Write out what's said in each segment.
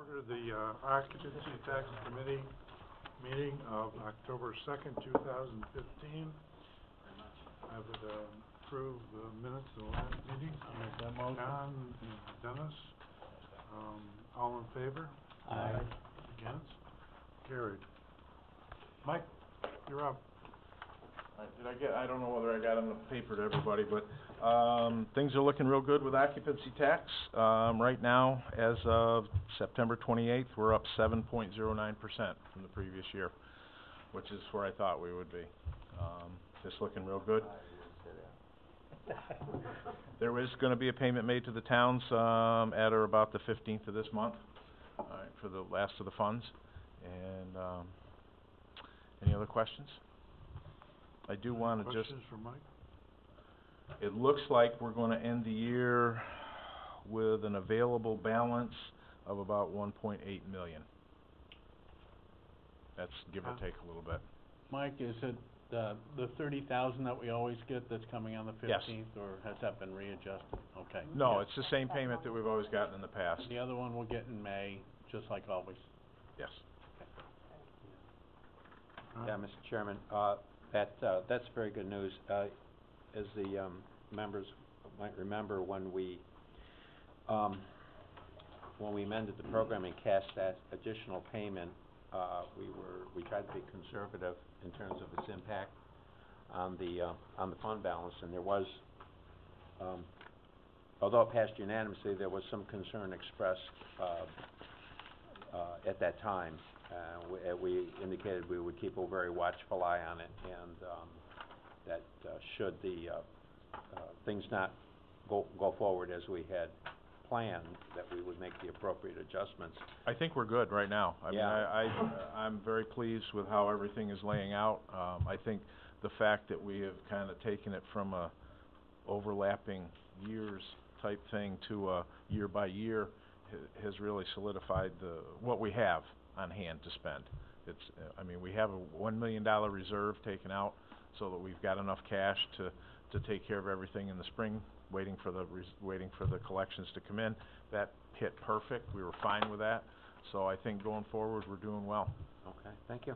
Order the Occupancy Tax Committee meeting of October 2nd, 2015. I would approve the minutes of the last meeting. John and Dennis. All in favor? Aye. Against? Carried. Mike, you're up. I don't know whether I got on the paper to everybody, but things are looking real good with occupancy tax. Right now, as of September 28th, we're up 7.09% from the previous year, which is where I thought we would be. Just looking real good. There is going to be a payment made to the towns at or about the 15th of this month, for the last of the funds. And any other questions? I do want to just... Questions for Mike? It looks like we're going to end the year with an available balance of about 1.8 million. That's give or take a little bit. Mike, is it the 30,000 that we always get that's coming on the 15th? Yes. Or has that been readjusted? Okay. No, it's the same payment that we've always gotten in the past. The other one we'll get in May, just like always. Yes. Yeah, Mr. Chairman, that's very good news. As the members might remember, when we amended the program and cast that additional payment, we tried to be conservative in terms of its impact on the fund balance, and there was, although it passed unanimously, there was some concern expressed at that time. We indicated we would keep a very watchful eye on it, and that should the things not go forward as we had planned, that we would make the appropriate adjustments. I think we're good right now. I Yeah. mean, I'm very pleased with how everything is laying out. I think the fact that we have kind of taken it from a overlapping years type thing to a year by year has really solidified what we have on hand to spend. It's, I mean, we have a $1 million reserve taken out so that we've got enough cash to take care of everything in the spring, waiting for the collections to come in. That hit perfect. We were fine with that. So I think going forward, we're doing well. Okay, thank you.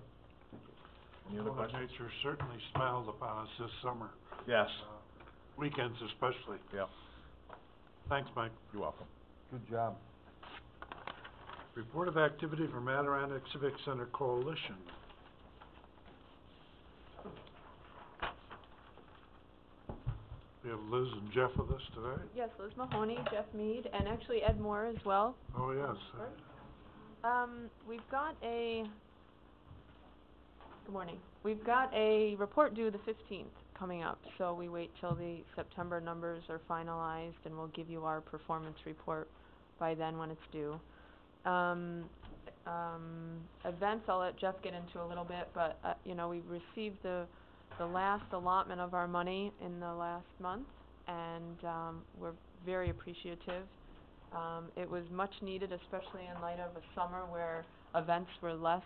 Any other Mother questions? Nature certainly smiles upon us this summer. Yes. Weekends especially. Yep. Thanks, Mike. You're welcome. Good job. Report of activity from Adirondack Civic Center Coalition. We have Liz and Jeff with us today. Yes, Liz Mahoney, Jeff Mead, and actually Ed Moore as well. Oh, yes. We've got a... Good morning. We've got a report due the 15th coming up, so we wait till the September numbers are finalized, and we'll give you our performance report by then when it's due. Events, I'll let Jeff get into a little bit, but you know, we received the last allotment of our money in the last month, and we're very appreciative. It was much needed, especially in light of a summer where events were less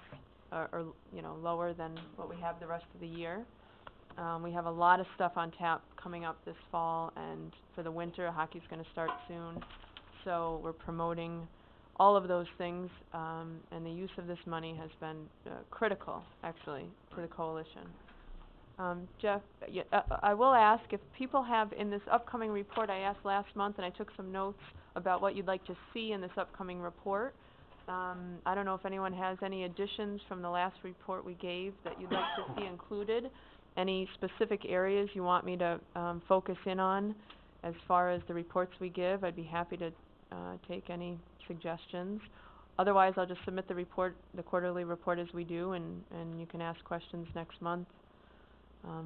or you know, lower than what we have the rest of the year. We have a lot of stuff on tap coming up this fall, and for the winter, hockey's going to start soon, so we're promoting all of those things, and the use of this money has been critical, actually, to the coalition. Jeff, I will ask if people have, in this upcoming report, I asked last month, and I took some notes about what you'd like to see in this upcoming report. I don't know if anyone has any additions from the last report we gave that you'd like to see included. Any specific areas you want me to focus in on as far as the reports we give? I'd be happy to take any suggestions. Otherwise, I'll just submit the report, the quarterly report as we do, and you can ask questions next month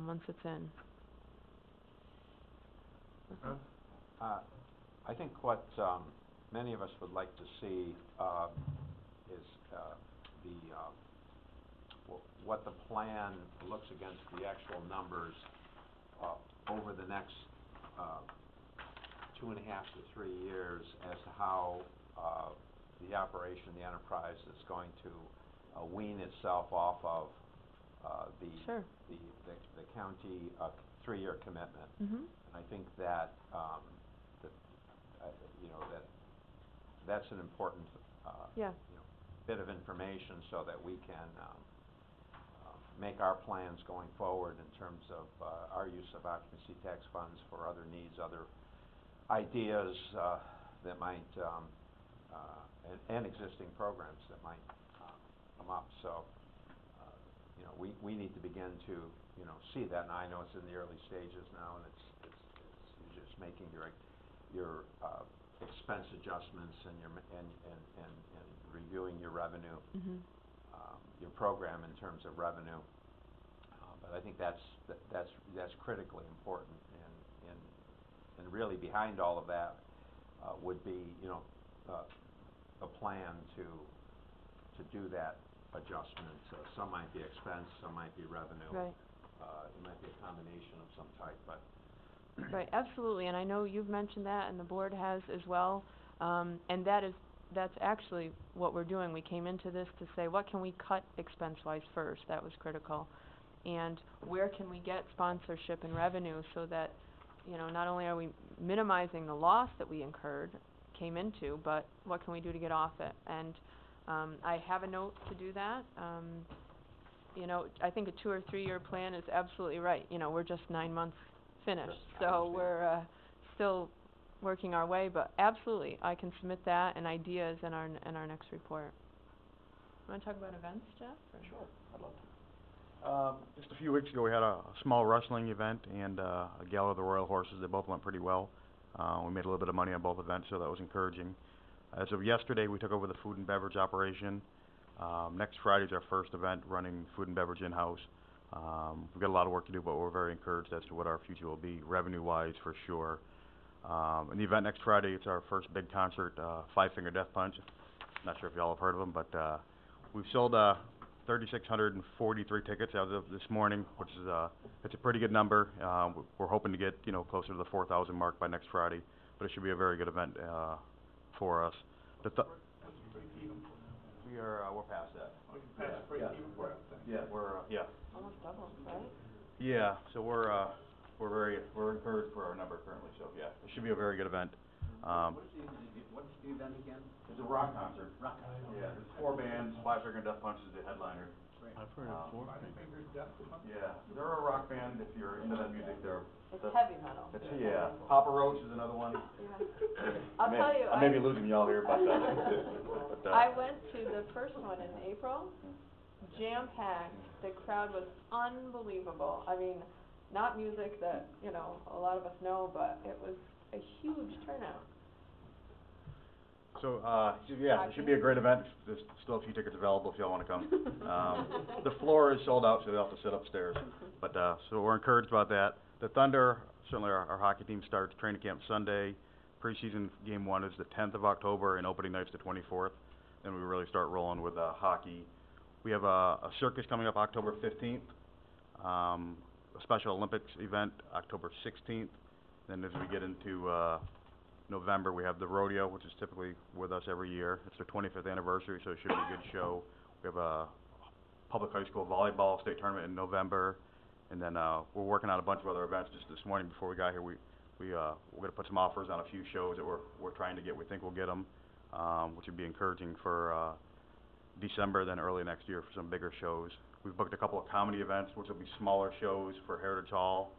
once it's in. I think what many of us would like to see is what the plan looks against the actual numbers over the next 2.5 to 3 years as to how the operation, the enterprise, is going to wean itself off of the county 3-year commitment. And I think that you know, that that's an important, Yeah. you know, bit of information so that we can, make our plans going forward in terms of, our use of occupancy tax funds for other needs, other ideas, that might, and existing programs that might, come up. So, you know, we need to begin to, you know, see that. Now, I know it's in the early stages now, and it's you're just making your expense adjustments and and reviewing your revenue, your program in terms of revenue. But I think that's critically important, and really behind all of that would be, you know, a plan to do that adjustment. Some might be expense, some might be revenue. Right. It might be a combination of some type, but. Right, absolutely, and I know you've mentioned that, and the board has as well, and that's actually what we're doing. We came into this to say, what can we cut expense-wise first? That was critical. And where can we get sponsorship and revenue so that, you know, not only are we minimizing the loss that we came into, but what can we do to get off it? And I have a note to do that. You know, I think a 2 or 3 year plan is absolutely right. You know, we're just 9 months finished, so we're still working our way, but absolutely, I can submit that and ideas in our next report. Want to talk about events, Jeff? Or? Sure, I'd love to. Just a few weeks ago, we had a small wrestling event and a gala of the Royal Horses. They both went pretty well. We made a little bit of money on both events, so that was encouraging. As of yesterday, we took over the food and beverage operation. Next Friday is our first event running food and beverage in-house. We've got a lot of work to do, but we're very encouraged as to what our future will be, revenue-wise for sure. And the event next Friday, it's our first big concert, Five Finger Death Punch. Not sure if y'all have heard of them, but we've sold 3,643 tickets as of this morning, which is it's a pretty good number. We're hoping to get, you know, closer to the 4,000 mark by next Friday, but it should be a very good event for us. We're past that. Yeah, we're Almost double, right? Yeah, so we're encouraged for our number currently, so yeah, it should be a very good event. What's the event again? It's a rock concert. Rock concert. Yeah, there's 4 bands, Five Finger Death Punch is the headliner. I've heard of 4 Yeah, they're a rock band. If you're into that music, It's heavy metal. Yeah. Papa Roach is another one. Yeah. I'll tell you, I may be losing y'all here, but I went to the first one in April, jam-packed. The crowd was unbelievable. I mean, not music that, you know, a lot of us know, but it was a huge turnout. So, yeah, it should be a great event. There's still a few tickets available if y'all want to come. The floor is sold out, so they'll have to sit upstairs. But, so we're encouraged about that. The Thunder, certainly our hockey team starts training camp Sunday. Preseason game 1 is the 10th of October, and opening night's the 24th. Then we really start rolling with hockey. We have a circus coming up October 15th, a Special Olympics event October 16th. Then as we get into November, we have the rodeo, which is typically with us every year. It's their 25th anniversary, so it should be a good show. We have a public high school volleyball state tournament in November, and then we're working on a bunch of other events. Just this morning before we got here, we're going to put some offers on a few shows that we're trying to get. We think we'll get them, which would be encouraging for December, then early next year for some bigger shows. We've booked a couple of comedy events, which will be smaller shows for Heritage Hall.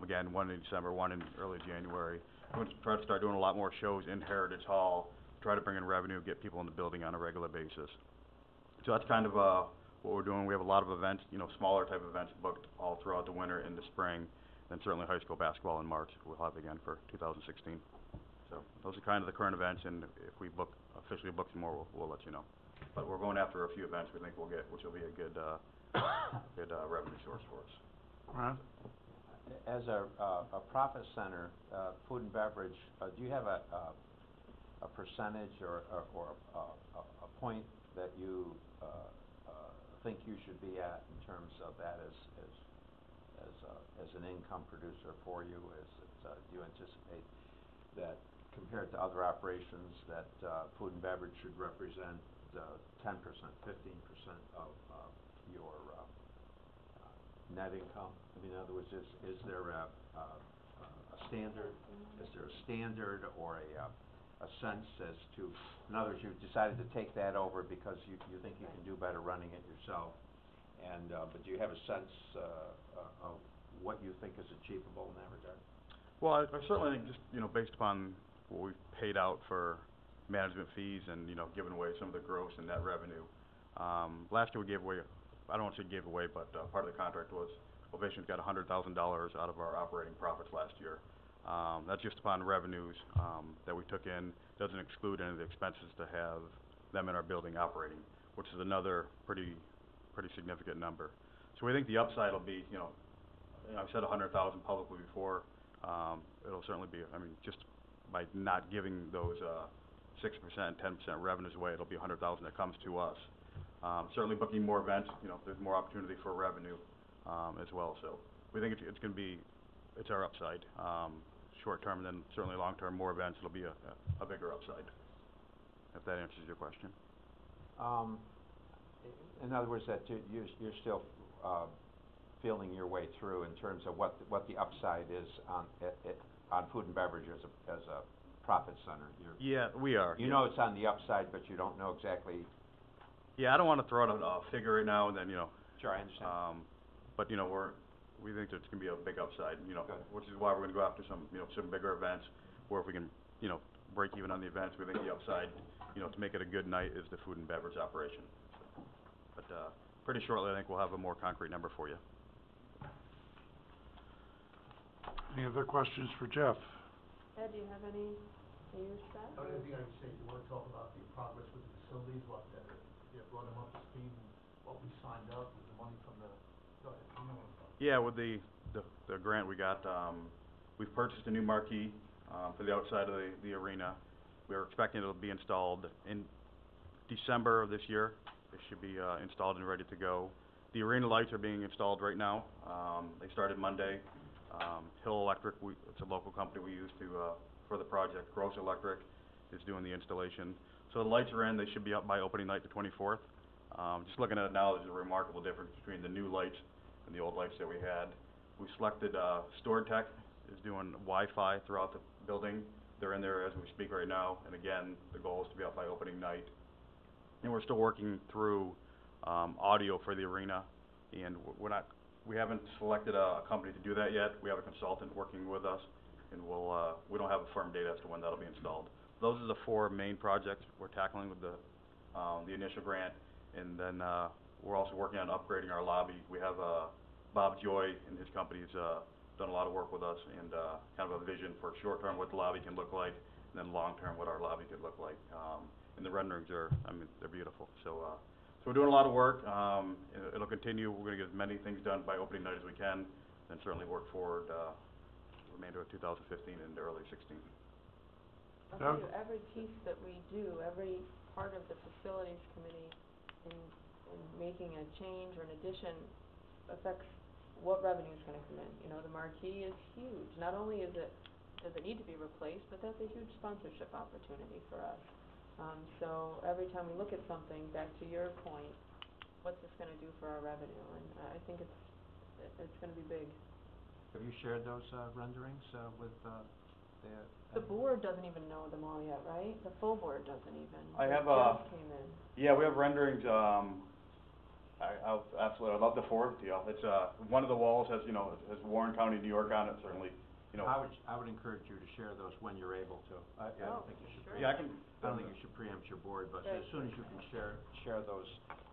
Again, one in December, one in early January. We're going to try to start doing a lot more shows in Heritage Hall, try to bring in revenue, get people in the building on a regular basis. So that's kind of what we're doing. We have a lot of events, you know, smaller type events booked all throughout the winter and the spring. Then certainly high school basketball in March we'll have again for 2016. So those are kind of the current events, and if we officially book some more, we'll let you know. But we're going after a few events we think we'll get, which will be a good revenue source for us. Ron? As a profit center, food and beverage, do you have a percentage or a point that you think you should be at in terms of that as an income producer for you? Do you anticipate that compared to other operations that food and beverage should represent 10%, 15% of your net income? I mean, in other words, is there a standard? Is there a standard or a sense as to, in other words, you've decided to take that over because you think you can do better running it yourself. And, but do you have a sense, of what you think is achievable in that regard? Well, I certainly think just, based upon what we've paid out for management fees and, giving away some of the gross and net revenue. Last year we gave away, I don't want to say gave away, but, part of the contract was Ovation got $100,000 out of our operating profits last year. That's just upon revenues, that we took in, doesn't exclude any of the expenses to have them in our building operating, which is another pretty significant number. So we think the upside will be, I've said 100,000 publicly before, it'll certainly be, just by not giving those, 6%, 10% revenues away, it'll be 100,000 that comes to us. Certainly booking more events, there's more opportunity for revenue, as well, so we think it's gonna be, it's our upside, short term, and then certainly long term, more events, it'll be a bigger upside, if that answers your question. In other words, that you're still, feeling your way through in terms of what the upside is on food and beverage as a profit center. Yeah, we are. You know it's on the upside, but you don't know exactly. Yeah, I don't wanna throw out a figure right now and then, Sure, I understand. but, we think that it's gonna be a big upside, Good. which is why we're gonna go after some bigger events, where if we can, break even on the events, we think the upside, to make it a good night is the food and beverage operation. So, but, pretty shortly, I think we'll have a more concrete number for you. Any other questions for Jeff? Ed, do you have any, are you set? The only thing I would say, you wanna talk about the progress with the facilities, what, brought them up to speed, and what we signed up with the money from the, go ahead, you know what I'm talking about. Yeah, with the grant we got, we've purchased a new marquee, for the outside of the arena. We're expecting it'll be installed in December of this year. It should be, installed and ready to go. The arena lights are being installed right now. They started Monday. Hill Electric, it's a local company we use for the project. Gross Electric is doing the installation. So the lights are in, they should be up by opening night, the 24th. Just looking at it now, there's a remarkable difference between the new lights and the old lights that we had. We selected, StoreTech is doing Wi-Fi throughout the building. They're in there as we speak right now, and again, the goal is to be up by opening night. And we're still working through, audio for the arena, and we haven't selected a company to do that yet. We have a consultant working with us, and we don't have a firm date as to when that'll be installed. Those are the 4 main projects we're tackling with the initial grant, and then, we're also working on upgrading our lobby. We have, Bob Joy and his company's, done a lot of work with us, and, kind of a vision for short term what the lobby can look like, and then long term what our lobby could look like. And the renderings are, they're beautiful. So we're doing a lot of work. It'll continue. We're gonna get as many things done by opening night as we can, and certainly work forward, remainder of 2015 into early 16. I'll tell you, every piece that we do, every part of the facilities committee in making a change or an addition affects what revenue is gonna come in. The marquee is huge. Not only does it need to be replaced, but that's a huge sponsorship opportunity for us. So every time we look at something, back to your point, what's this gonna do for our revenue? And I think it's gonna be big. Have you shared those, renderings, with, The board doesn't even know them all yet, right? The full board doesn't even. I have, Just came in. Yeah, we have renderings, I'll absolutely, I'd love to forward it to you. It's, one of the walls has, has Warren County, New York on it, certainly, I would encourage you to share those when you're able to. I don't think you should. sure. Yeah, I can. I don't think you should preempt your board, but Right. as soon as you can share those,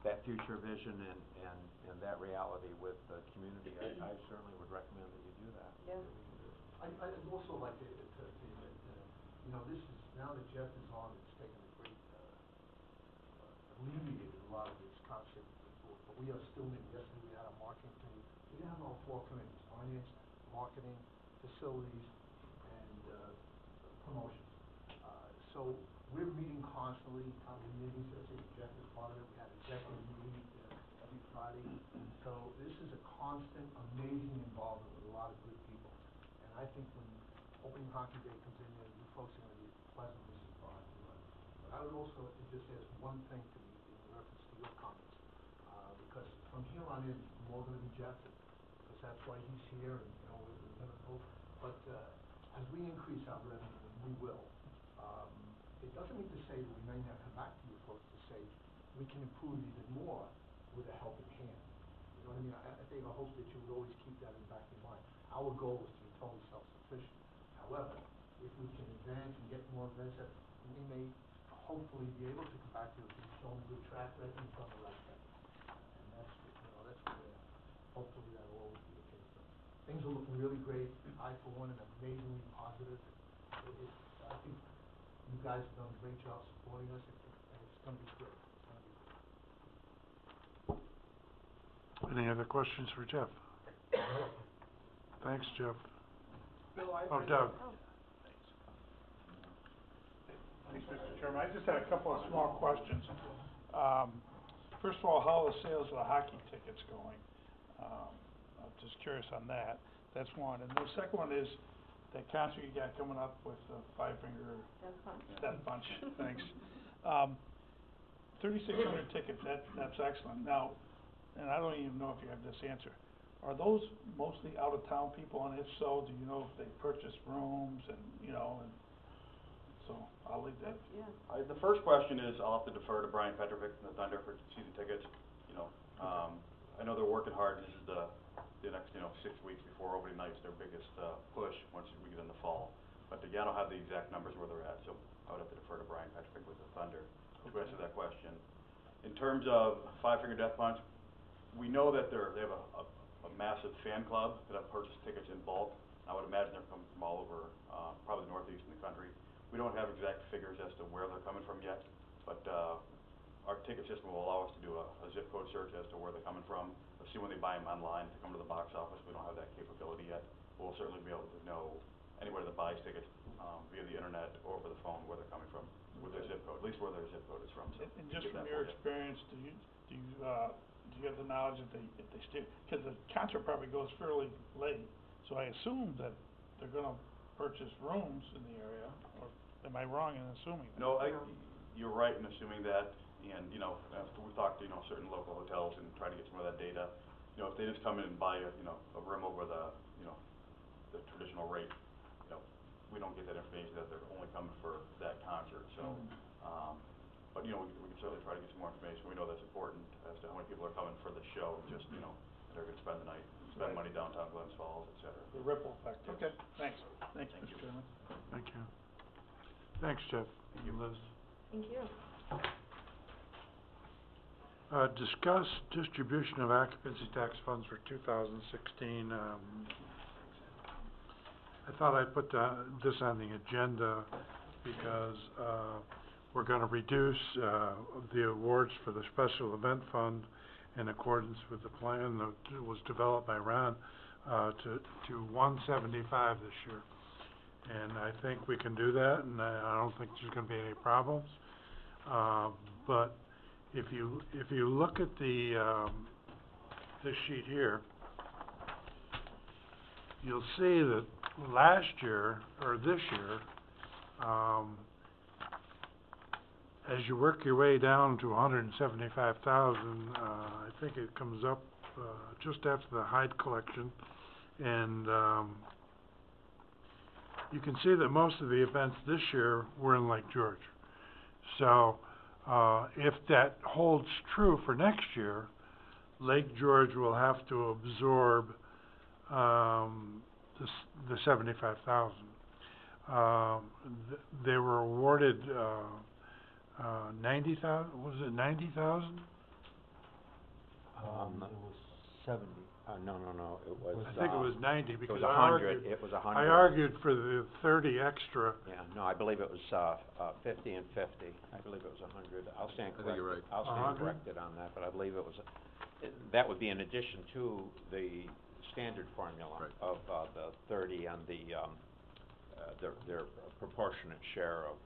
that future vision and that reality with the community, I certainly would recommend that you do that. Yeah. I'd also like to say that, this is, now that Jeff is on, it's taken a great, alleviated a lot of this conflict with the board, but we are still meeting. Yesterday, we had our marketing committee. We have our 4 committees: finance, marketing, facilities, and, promotions. So we're meeting constantly, meetings, Jeff is part of it. We had executive meetings, every Friday. So this is a constant, amazing involvement with a lot of good people. And I think when opening hockey day comes in, you folks are gonna be pleasantly surprised. But I would also just ask one thing to me in reference to your comments, because from here on in, it's more gonna be Jeff, because that's why he's here, and, we're gonna go. But, as we increase our revenue, and we will, It doesn't mean to say that we may not come back to you folks to say, we can improve even more with a helping hand. You know what I mean? I think, I hope that you would always keep that in the back of your mind. Our goal is to be totally self-sufficient. However, if we can advance and get more events, that we may hopefully be able to come back to you if we've shown a good track record and done the right thing. And that's, that's where, hopefully that'll always be the case. But things are looking really great. I, for one, am amazingly positive. I think you guys have done a great job supporting us, and it's gonna be great. It's gonna be great. Any other questions for Jeff? Thanks, Jeff. Bill, Oh, Doug. Thanks, Mr. Chairman. I just had a couple of small questions. First of all, how are the sales of the hockey tickets going? I'm just curious on that. That's one. And the second one is that concert you got coming up with Five Finger Death Punch. Thanks. 3,600 tickets, that's excellent. Now, and I don't even know if you have this answer. Are those mostly out-of-town people, and if so, do you know if they purchase rooms and, and so I'll leave that. Yeah. The first question is, I'll have to defer to Brian Petrovic from the Thunder for season tickets, I know they're working hard. This is the next, 6 weeks before opening night's their biggest, push once we get in the fall. But I don't have the exact numbers where they're at, so I would have to defer to Brian Petrovic with the Thunder to answer that question. In terms of Five Finger Death Punch, we know that they have a massive fan club that have purchased tickets in bulk. I would imagine they're coming from all over, probably the Northeast in the country. We don't have exact figures as to where they're coming from yet, but our ticket system will allow us to do a zip code search as to where they're coming from. We'll see when they buy them online, if they come to the box office. We don't have that capability yet. We'll certainly be able to know anybody that buys tickets via the internet or over the phone where they're coming from with their zip code, at least where their zip code is from. So And just from your experience, do you have the knowledge that if they stay, because the concert probably goes fairly late, so I assume that they're gonna purchase rooms in the area, or am I wrong in assuming that? No, you're right in assuming that, and, after we talked to, certain local hotels and try to get some of that data, if they just come in and buy a room over the traditional rate, we don't get that information that they're only coming for that concert, so, but, we can certainly try to get some more information. We know that's important as to how many people are coming for the show, just, that are gonna spend the night, spend money downtown Glens Falls, et cetera. The ripple effect, Yes. okay, thanks. Thanks, Thank Mr. you. Chairman. Thank you. Thanks, Jeff. Liz. Thank you. Discuss distribution of occupancy tax funds for 2016. I thought I'd put this on the agenda because we're going to reduce the awards for the special event fund in accordance with the plan that was developed by Ron to 175 this year. And I think we can do that, and I don't think there's going to be any problems. But if you look at the this sheet here, you'll see that last year or this year, as you work your way down to 175,000, I think it comes up just after the Hyde collection, and you can see that most of the events this year were in Lake George. So if that holds true for next year, Lake George will have to absorb the 75,000. They were awarded 90,000. Was it 90,000? It was 70. No, it was. I think it was 90 because It was 100. It was 100. I argued for the 30 extra. Yeah, no, I believe it was 50 and 50. I believe it was 100. I'll stand corrected. I think you're right. I'll stand 100? corrected on that, but I believe it was. That would be in addition to the standard formula of the 30 and their proportionate share of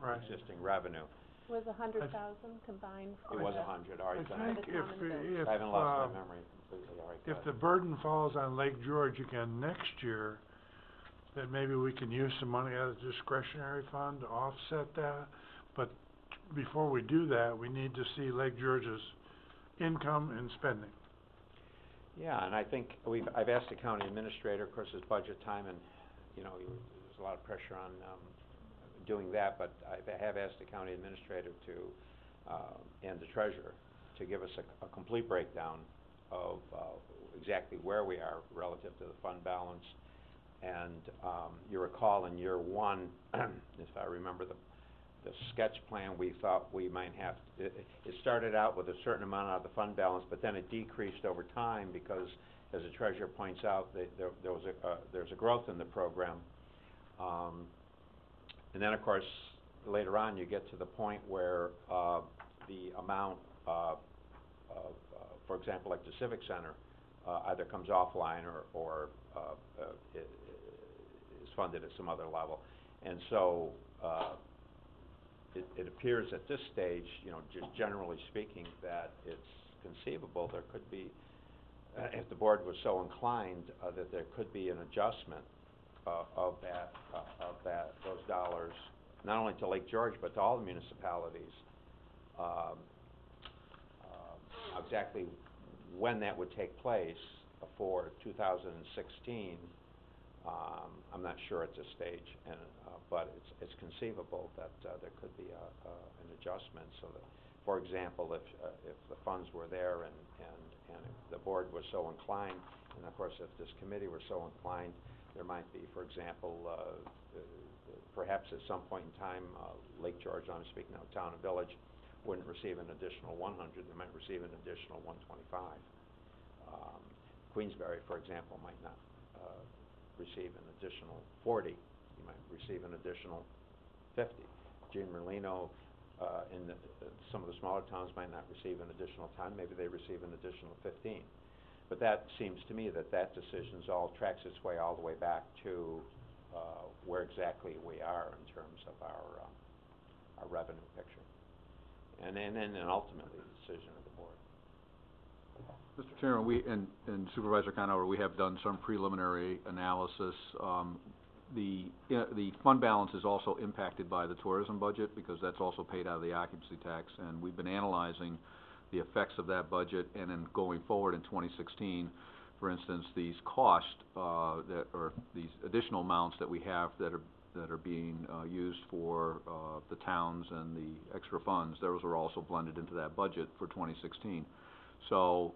Right. existing revenue. Was 100,000 combined for It was the- 100. All right, I then. think if I haven't lost my memory completely. All right. go if ahead. the burden falls on Lake George again next year, then maybe we can use some money out of the discretionary fund to offset that. But before we do that, we need to see Lake George's income and spending. Yeah, and I think I've asked the county administrator, of course, it's budget time, and, there's a lot of pressure on, doing that, but I have asked the county administrator to, and the treasurer, to give us a complete breakdown of exactly where we are relative to the fund balance. And you recall in year one, if I remember the sketch plan, we thought we might have, it started out with a certain amount out of the fund balance, but then it decreased over time because, as the treasurer points out, there's a growth in the program. And then, of course, later on, you get to the point where the amount for example, like the Civic Center, either comes offline or is funded at some other level. And so it appears at this stage, just generally speaking, that it's conceivable there could be, if the board was so inclined, that there could be an adjustment of those dollars, not only to Lake George, but to all the municipalities. Exactly when that would take place for 2016, I'm not sure at this stage, but it's conceivable that there could be an adjustment, so that, for example, if the funds were there and if the board was so inclined, and of course if this committee were so inclined, there might be, for example, perhaps at some point in time, Lake George, I'm speaking now, town and village, wouldn't receive an additional 100, they might receive an additional 125. Queensbury, for example, might not receive an additional 40, you might receive an additional 50. Jean Merlino, in some of the smaller towns, might not receive an additional 10, maybe they receive an additional 15. But that seems to me that decision's all tracks its way all the way back to where exactly we are in terms of our revenue picture. And then ultimately the decision of the board. Mr. Chairman, we, and Supervisor Conover, we have done some preliminary analysis. The fund balance is also impacted by the tourism budget because that's also paid out of the occupancy tax, and we've been analyzing the effects of that budget, and then going forward in 2016, for instance, these costs or these additional amounts that we have that are being used for the towns and the extra funds, those are also blended into that budget for 2016. So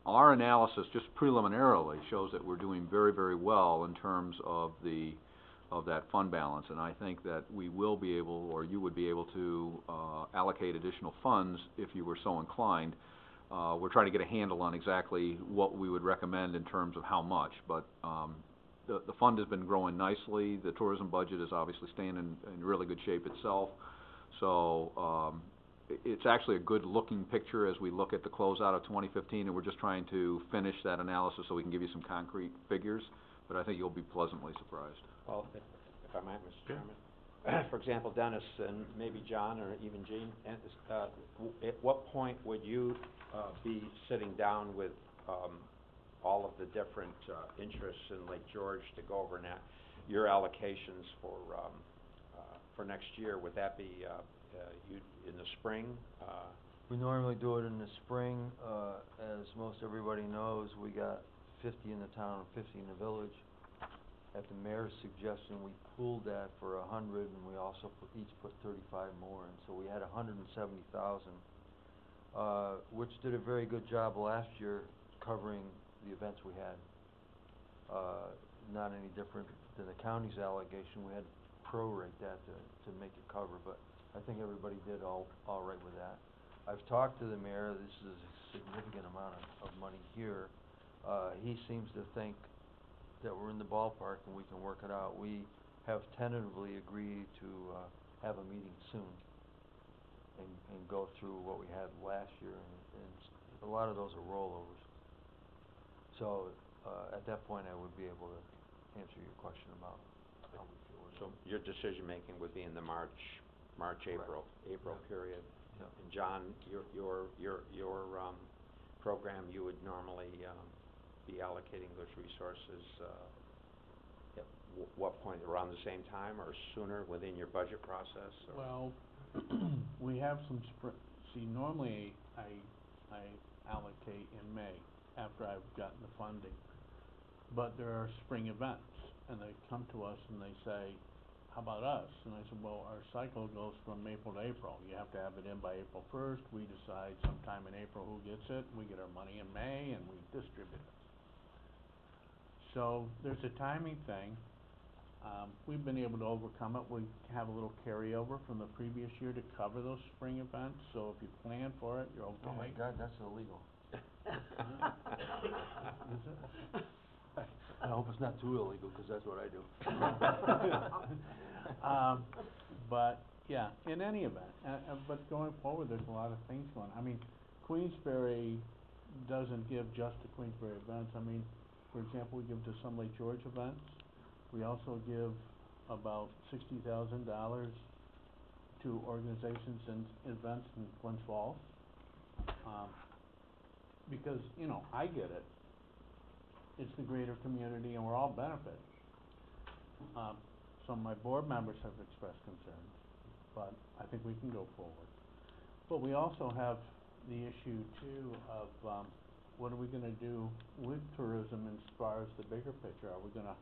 our analysis, just preliminarily, shows that we're doing very, very well in terms of that fund balance, and I think that we will be able, or you would be able to allocate additional funds if you were so inclined. We're trying to get a handle on exactly what we would recommend in terms of how much, but the fund has been growing nicely. The tourism budget is obviously staying in really good shape itself. So it's actually a good looking picture as we look at the closeout of 2015, and we're just trying to finish that analysis so we can give you some concrete figures, but I think you'll be pleasantly surprised. Well, if I might, Mr. Chairman, for example, Dennis and maybe John or even Jean, at what point would you be sitting down with all of the different interests in Lake George to go over your allocations for next year? Would that be you in the spring? We normally do it in the spring. As most everybody knows, we got 50 in the town and 50 in the village. At the mayor's suggestion, we pooled that for 100, and we also each put 35 more in. So we had 170,000, which did a very good job last year covering the events we had. Not any different than the county's allegation. We had to prorate that to make it cover, but I think everybody did all right with that. I've talked to the mayor. This is a significant amount of money here. He seems to think that we're in the ballpark and we can work it out. We have tentatively agreed to have a meeting soon and go through what we had last year, and a lot of those are rollovers. So at that point I would be able to answer your question about how we feel. So your decision making would be in the March-April period. Yeah. And John, your program, you would normally be allocating those resources at what point, around the same time or sooner within your budget process? Or? Well, we have some normally I allocate in May after I've gotten the funding, but there are spring events, and they come to us and they say, how about us? And I said, well, our cycle goes from April to April. You have to have it in by April 1st. We decide sometime in April who gets it. We get our money in May and we distribute it. So there's a timing thing. We've been able to overcome it. We have a little carryover from the previous year to cover those spring events. So if you plan for it, you're okay. Oh my God, that's illegal. Is it? I hope it's not too illegal, 'cause that's what I do. But, yeah, in any event, but going forward, there's a lot of things going on. I mean, Queensberry doesn't give just to Queensberry events. I mean, for example, we give to some Lake George events. We also give about $60,000 to organizations and events in Glens Falls. Because, you know, I get it. It's the greater community and we're all benefiting. Some of my board members have expressed concerns, but I think we can go forward. But we also have the issue too of, what are we gonna do with tourism as far as the bigger picture? Are we gonna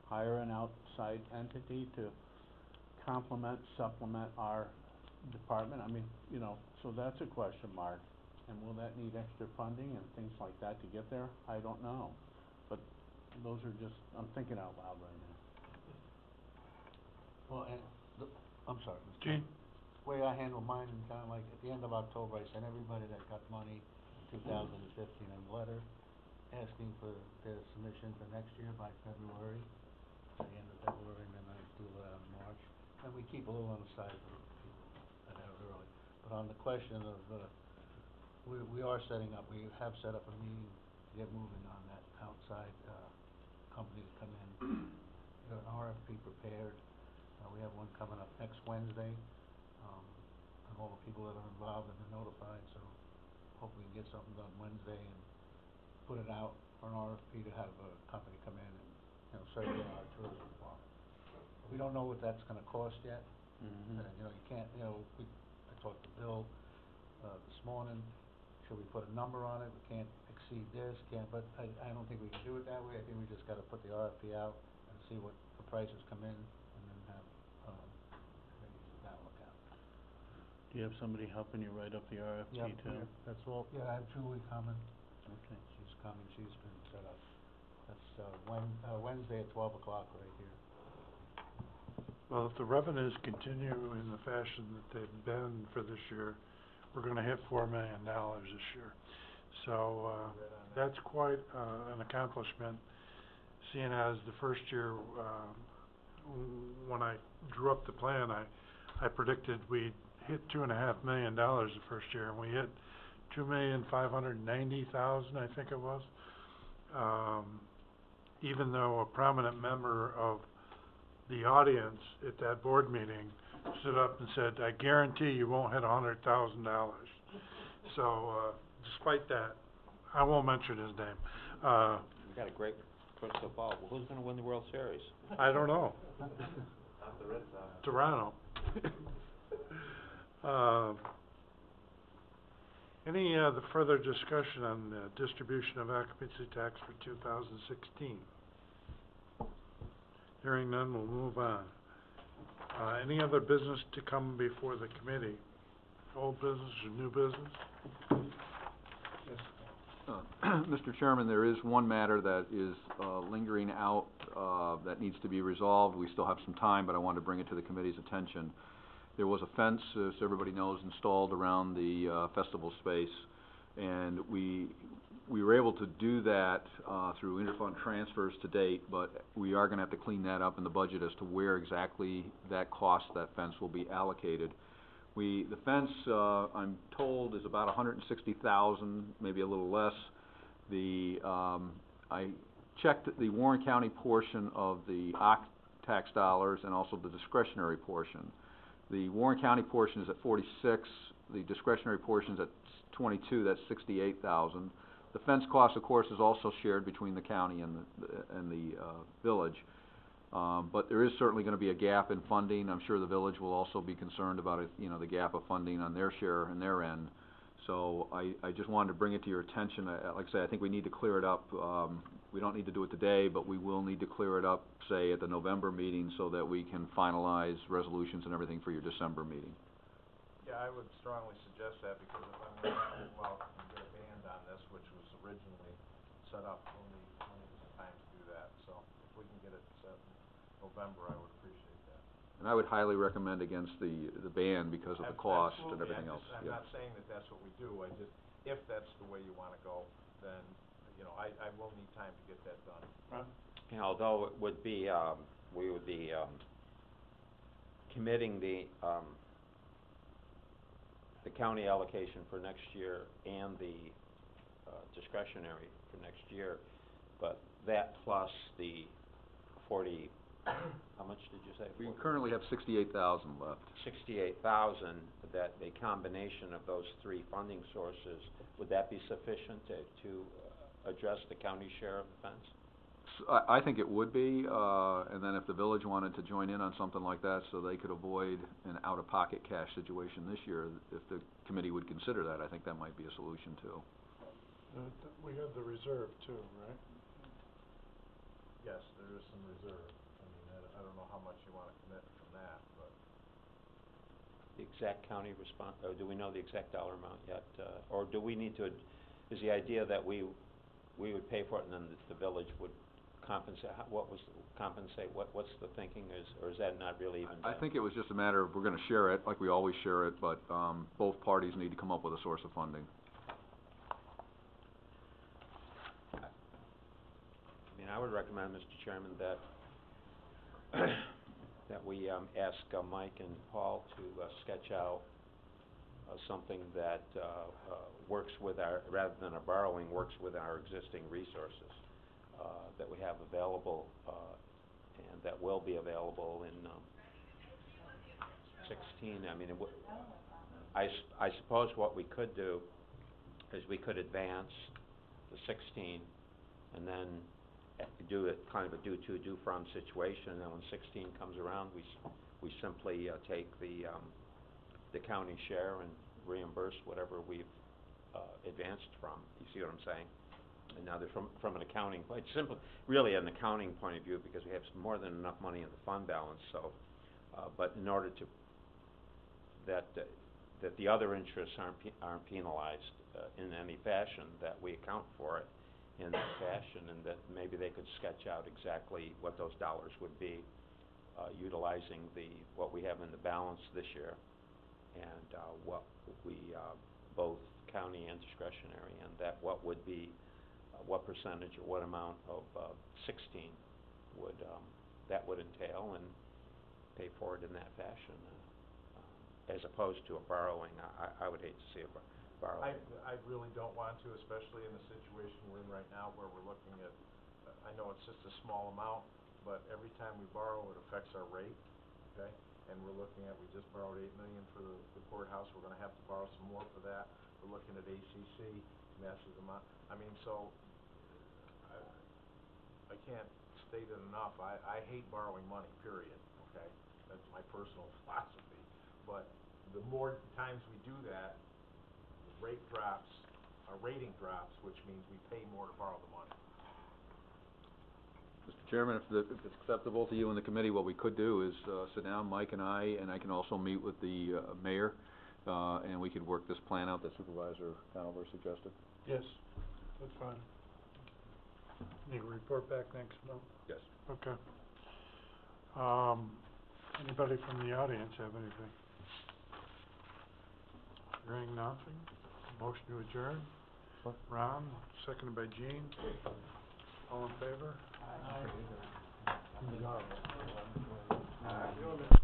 hire an outside entity to complement, supplement our department? I mean, you know, so that's a question mark. And will that need extra funding and things like that to get there? I don't know. But those are just, I'm thinking out loud right now. Well, and, I'm sorry, Mr. Gene? The way I handle mine, and kinda like, at the end of October, I sent everybody that got money in 2015 a letter asking for their submission for next year by February, at the end of February, and then I do it out in March. And we keep a little on the side for people that have it early. But on the question of, we are setting up, we have set up a meeting to get moving on that outside, company to come in. We got an RFP prepared. We have one coming up next Wednesday. And all the people that are involved have been notified, so hopefully we can get something done Wednesday and put it out for an RFP to have a company come in and, you know, serve our tourism department. We don't know what that's gonna cost yet. Mm-hmm. You know, you can't, you know, I talked to Bill, this morning. Should we put a number on it? We can't exceed this, but I don't think we can do it that way. I think we just gotta put the RFP out and see what the prices come in, and then have, maybe sit down and look at it. Do you have somebody helping you write up the RFP too? That's all. Yeah, I have Julie coming. Okay. She's coming, she's been set up. That's, Wednesday at 12 o'clock right here. Well, if the revenues continue in the fashion that they've been for this year, we're gonna hit $4 million this year. So, that's quite, an accomplishment, seeing as the first year, when I drew up the plan, I predicted we'd hit $2.5 million the first year, and we hit $2,590,000, I think it was. Even though a prominent member of the audience at that board meeting stood up and said, I guarantee you won't hit $100,000. So, despite that, I won't mention his name. We got a great crystal ball. Well, who's gonna win the World Series? I don't know. Not the Red Sox. Toronto. Any the further discussion on the distribution of occupancy tax for 2016? Hearing none, we'll move on. Any other business to come before the committee? Old business or new business? Mr. Chairman, there is one matter that is lingering out that needs to be resolved. We still have some time, but I wanted to bring it to the committee's attention. There was a fence, as everybody knows, installed around the festival space, and we were able to do that through interfund transfers to date, but we are gonna have to clean that up in the budget as to where exactly that cost, that fence, will be allocated. The fence, I'm told, is about $160,000, maybe a little less. I checked the Warren County portion of the tax dollars and also the discretionary portion. The Warren County portion is at 46, the discretionary portion is at 22, that's 68,000. The fence cost, of course, is also shared between the county and the village. But there is certainly gonna be a gap in funding. I'm sure the village will also be concerned about it, you know, the gap of funding on their share and their end. So I just wanted to bring it to your attention. Like I say, I think we need to clear it up, we don't need to do it today, but we will need to clear it up, say, at the November meeting, so that we can finalize resolutions and everything for your December meeting. Yeah, I would strongly suggest that, because if I'm gonna have to go out and get a band on this, which was originally set up, we'll need some time to do that. So if we can get it set in November, I would appreciate that. And I would highly recommend against the ban because of the cost and everything else, I'm not saying that that's what we do, I just, if that's the way you wanna go, then, you know, I will need time to get that done. Ron? And although it would be, we would be, committing the county allocation for next year and the, discretionary for next year, but that plus the 40, how much did you say? We currently have 68,000 left. 68,000, that a combination of those three funding sources, would that be sufficient to address the county share of the fence? I think it would be, and then if the village wanted to join in on something like that, so they could avoid an out-of-pocket cash situation this year, if the committee would consider that, I think that might be a solution too. We have the reserve too, right? Yes, there is some reserve. I mean, I don't know how much you wanna commit from that, but. The exact county or do we know the exact dollar amount yet? Or do we need to, is the idea that we would pay for it and then the village would compensate, what's the thinking, or is that not really even done? I think it was just a matter of, we're gonna share it, like we always share it, but, both parties need to come up with a source of funding. I mean, I would recommend, Mr. Chairman, that, that we, ask, Mike and Paul to, sketch out, something that, works with rather than a borrowing, works with our existing resources, that we have available, and that will be available in, 16. I mean, I suppose what we could do is we could advance the 16 and then do it kind of a do from situation, and then when 16 comes around, we simply take the county share and reimburse whatever we've advanced from. You see what I'm saying? And now, from an accounting, it's simply really an accounting point of view, because we have more than enough money in the fund balance. So, but in order to that the other interests aren't penalized in any fashion, that we account for it in that fashion, and that maybe they could sketch out exactly what those dollars would be, utilizing what we have in the balance this year, and what we both county and discretionary, and that what would be what percentage or what amount of 16 would that would entail, and pay for it in that fashion, as opposed to a borrowing. I would hate to see a borrowing. I really don't want to, especially in the situation we're in right now, where we're looking at, I know it's just a small amount, but every time we borrow, it affects our rate, okay? And we're looking at, we just borrowed $8 million for the courthouse, we're gonna have to borrow some more for that. We're looking at ACC, massive amount. I mean, so, I can't state it enough, I hate borrowing money, period, okay? That's my personal philosophy. But the more times we do that, the rate drops, our rating drops, which means we pay more to borrow the money. Mr. Chairman, if it's acceptable to you and the committee, what we could do is, sit down, Mike and I can also meet with the, mayor, and we could work this plan out that Supervisor Conover suggested. Yes, that's fine. Need a report back next month? Yes. Okay. Anybody from the audience have anything? Hearing nothing, motion to adjourn. Ron, seconded by Gene. All in favor? Aye.